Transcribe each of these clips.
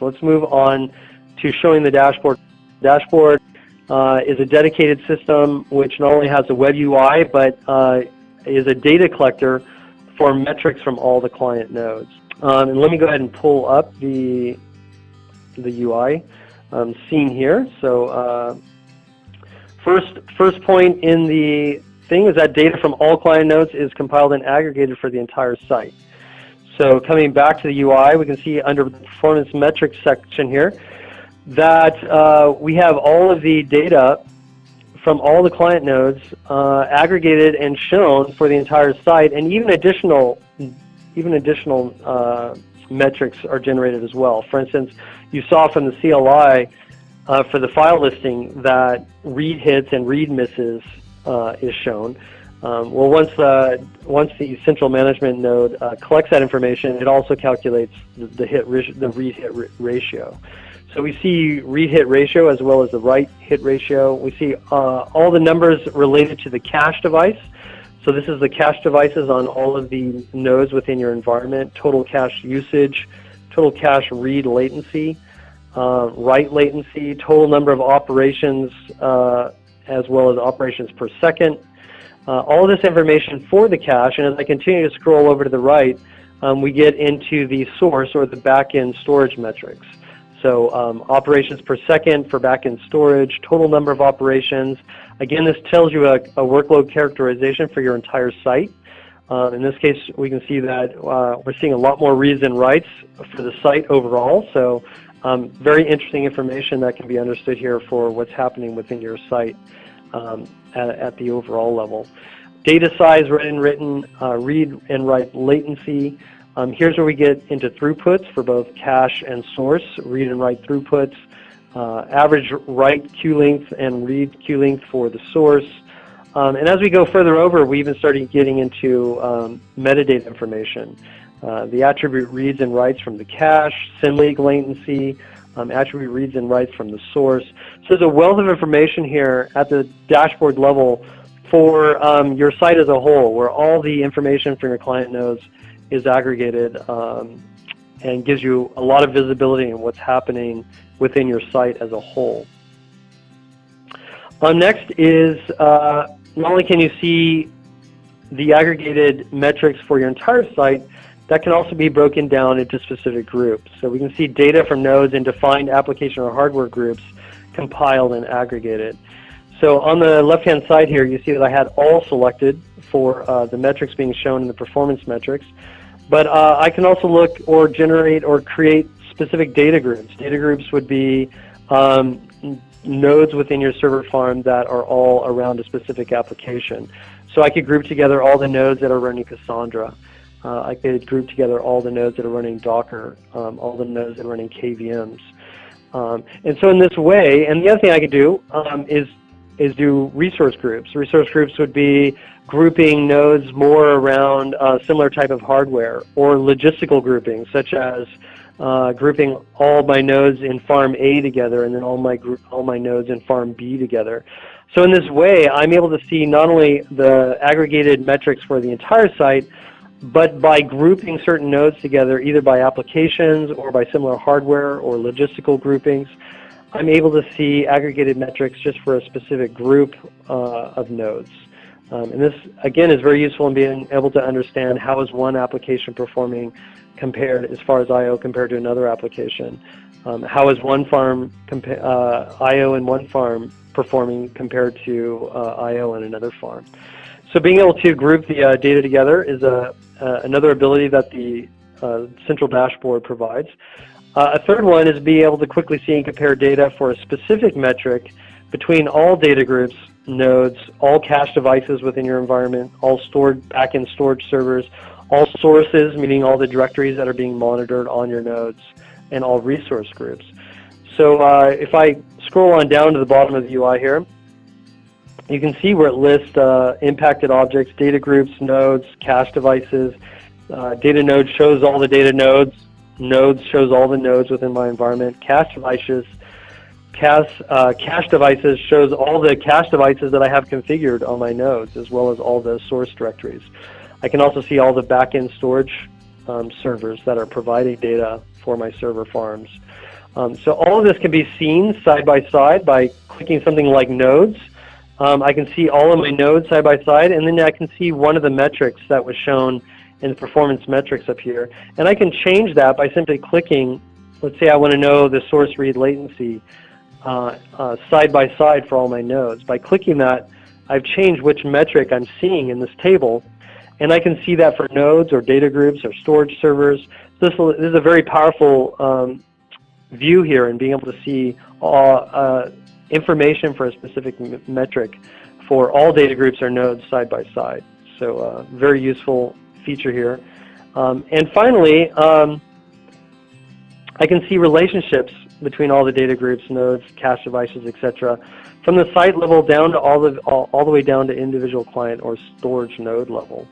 So let's move on to showing the dashboard. Dashboard is a dedicated system which not only has a web UI, but is a data collector for metrics from all the client nodes. And let me go ahead and pull up the UI seen here. So first point in the thing is that data from all client nodes is compiled and aggregated for the entire site. So coming back to the UI, we can see under the performance metrics section here that we have all of the data from all the client nodes aggregated and shown for the entire site, and even additional metrics are generated as well. For instance, you saw from the CLI for the file listing that read hits and read misses is shown. Well, once the central management node collects that information, it also calculates the read hit ratio. So we see read hit ratio as well as the write hit ratio. We see all the numbers related to the cache device. So this is the cache devices on all of the nodes within your environment, total cache usage, total cache read latency, write latency, total number of operations as well as operations per second. All this information for the cache, and as I continue to scroll over to the right, we get into the source or the backend storage metrics. So operations per second for backend storage, total number of operations. Again, this tells you a workload characterization for your entire site. In this case, we can see that we're seeing a lot more reads and writes for the site overall. So very interesting information that can be understood here for what's happening within your site at the overall level. Data size, read and written, read and write latency. Here's where we get into throughputs for both cache and source, read and write throughputs, average write queue length and read queue length for the source. And as we go further over, we even started getting into metadata information. The attribute reads and writes from the cache, symlink latency, attribute reads and writes from the source. So there's a wealth of information here at the dashboard level for your site as a whole, where all the information from your client nodes is aggregated and gives you a lot of visibility in what's happening within your site as a whole. Next is not only can you see the aggregated metrics for your entire site, that can also be broken down into specific groups. So we can see data from nodes in defined application or hardware groups compiled and aggregated. So on the left-hand side here, you see that I had all selected for the metrics being shown in the performance metrics. But I can also look or generate or create specific data groups. Data groups would be nodes within your server farm that are all around a specific application. So I could group together all the nodes that are running Cassandra. I could group together all the nodes that are running Docker, all the nodes that are running KVMs. And so in this way, and the other thing I could do is do resource groups. Resource groups would be grouping nodes more around a similar type of hardware, or logistical grouping, such as grouping all my nodes in farm A together and then all my nodes in farm B together. So in this way, I'm able to see not only the aggregated metrics for the entire site, but by grouping certain nodes together, either by applications or by similar hardware or logistical groupings, I'm able to see aggregated metrics just for a specific group of nodes. And this, again, is very useful in being able to understand how is one application performing compared, as far as I/O compared to another application. How is one farm, I/O in one farm performing compared to I/O in another farm. So being able to group the data together is another ability that the central dashboard provides. A third one is being able to quickly see and compare data for a specific metric between all data groups, nodes, all cache devices within your environment, all stored backend storage servers, all sources, meaning all the directories that are being monitored on your nodes, and all resource groups. So if I scroll on down to the bottom of the UI here, you can see where it lists impacted objects, data groups, nodes, cache devices. Data node shows all the data nodes. Nodes shows all the nodes within my environment. Cache devices shows all the cache devices that I have configured on my nodes, as well as all the source directories. I can also see all the backend storage servers that are providing data for my server farms. So all of this can be seen side by side by clicking something like nodes. I can see all of my nodes side by side, and then I can see one of the metrics that was shown in the performance metrics up here. And I can change that by simply clicking. Let's say I want to know the source read latency side by side for all my nodes. By clicking that, I've changed which metric I'm seeing in this table, and I can see that for nodes or data groups or storage servers. This is a very powerful view here, and being able to see information for a specific metric for all data groups or nodes side by side. So very useful feature here. And finally, I can see relationships between all the data groups, nodes, cache devices, etc., from the site level down to all the way down to individual client or storage node level.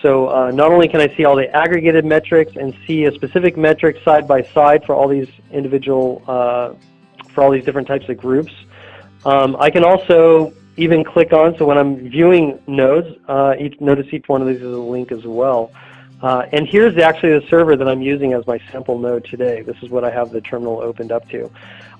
So not only can I see all the aggregated metrics and see a specific metric side by side for all these individual, for all these different types of groups, I can also even click on, so when I'm viewing nodes, notice each one of these is a link as well. And here's actually the server that I'm using as my sample node today. This is what I have the terminal opened up to.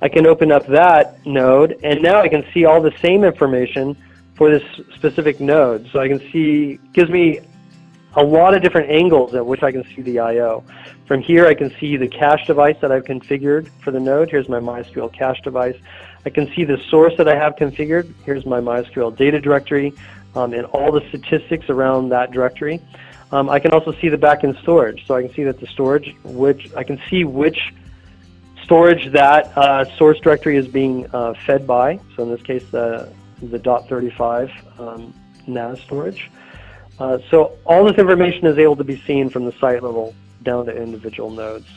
I can open up that node, and now I can see all the same information for this specific node. So I can see, gives me a lot of different angles at which I can see the I/O. From here I can see the cache device that I've configured for the node. Here's my MySQL cache device. I can see the source that I have configured. Here's my MySQL data directory and all the statistics around that directory. I can also see the backend storage. So I can see that the storage, I can see which storage that source directory is being fed by. So in this case, the .35 NAS storage. So all this information is able to be seen from the site level down to individual nodes.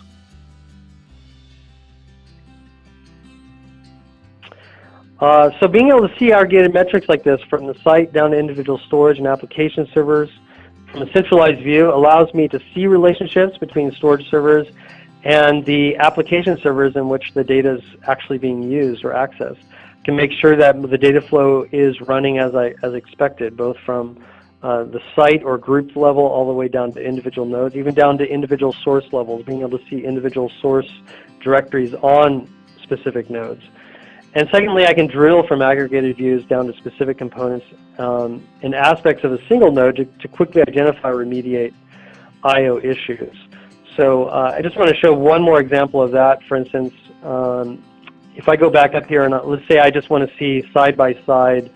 So being able to see aggregated metrics like this from the site down to individual storage and application servers from a centralized view allows me to see relationships between storage servers and the application servers in which the data is actually being used or accessed. I can make sure that the data flow is running as expected, both from the site or group level all the way down to individual nodes, even down to individual source levels, being able to see individual source directories on specific nodes. And secondly, I can drill from aggregated views down to specific components and aspects of a single node to quickly identify or remediate I/O issues. So I just want to show one more example of that. For instance, if I go back up here and let's say I just want to see side by side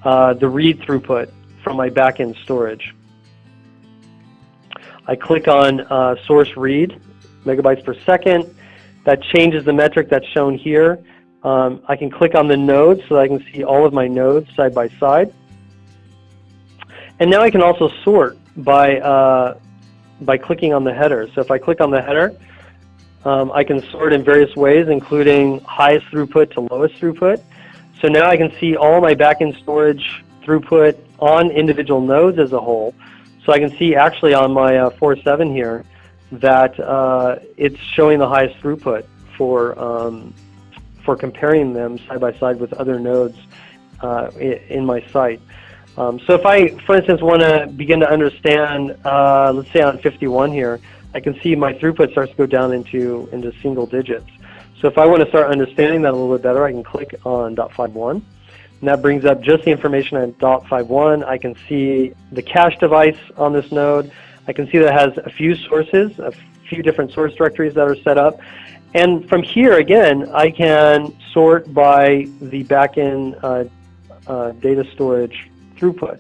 the read throughput from my backend storage. I click on source read, megabytes per second. That changes the metric that's shown here. I can click on the nodes so that I can see all of my nodes side by side. And now I can also sort by clicking on the header. So if I click on the header, I can sort in various ways, including highest throughput to lowest throughput. So now I can see all my backend storage throughput on individual nodes as a whole. So I can see actually on my 4.7 here that it's showing the highest throughput for comparing them side by side with other nodes in my site. So if I, for instance, want to begin to understand, let's say on 51 here, I can see my throughput starts to go down into single digits. So if I want to start understanding that a little bit better, I can click on .51. And that brings up just the information on .51. I can see the cache device on this node. I can see that it has a few sources, a few different source directories that are set up. And from here, again, I can sort by the backend data storage throughput.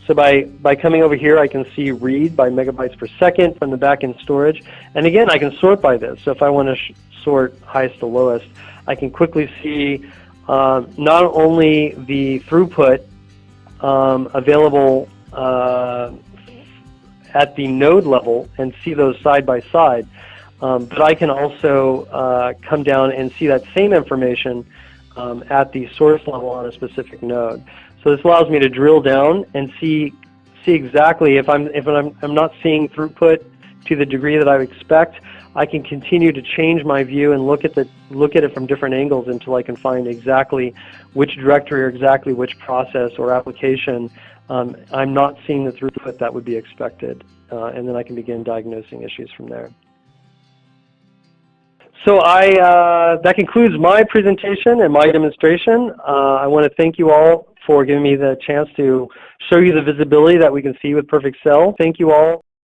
So by coming over here, I can see read by megabytes per second from the backend storage. And again, I can sort by this. So if I want to sort highest to lowest, I can quickly see not only the throughput available at the node level and see those side by side, but I can also come down and see that same information at the source level on a specific node. So this allows me to drill down and see exactly if I'm not seeing throughput to the degree that I would expect, I can continue to change my view and look at it from different angles until I can find exactly which directory or exactly which process or application I'm not seeing the throughput that would be expected, and then I can begin diagnosing issues from there. So that concludes my presentation and my demonstration. I want to thank you all for giving me the chance to show you the visibility that we can see with PerfAccel. Thank you all.